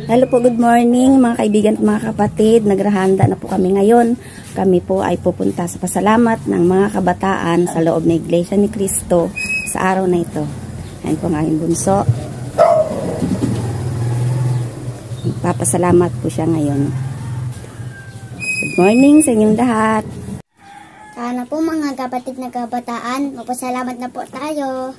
Hello po, good morning mga kaibigan at mga kapatid. Nagrahanda na po kami ngayon. Kami po ay pupunta sa pasalamat ng mga kabataan sa loob ng Iglesia ni Cristo sa araw na ito. Ayan po ang aking bunso. Papasalamat po siya ngayon. Good morning sa inyong lahat. Sana po mga kapatid na kabataan, magpasalamat na po tayo.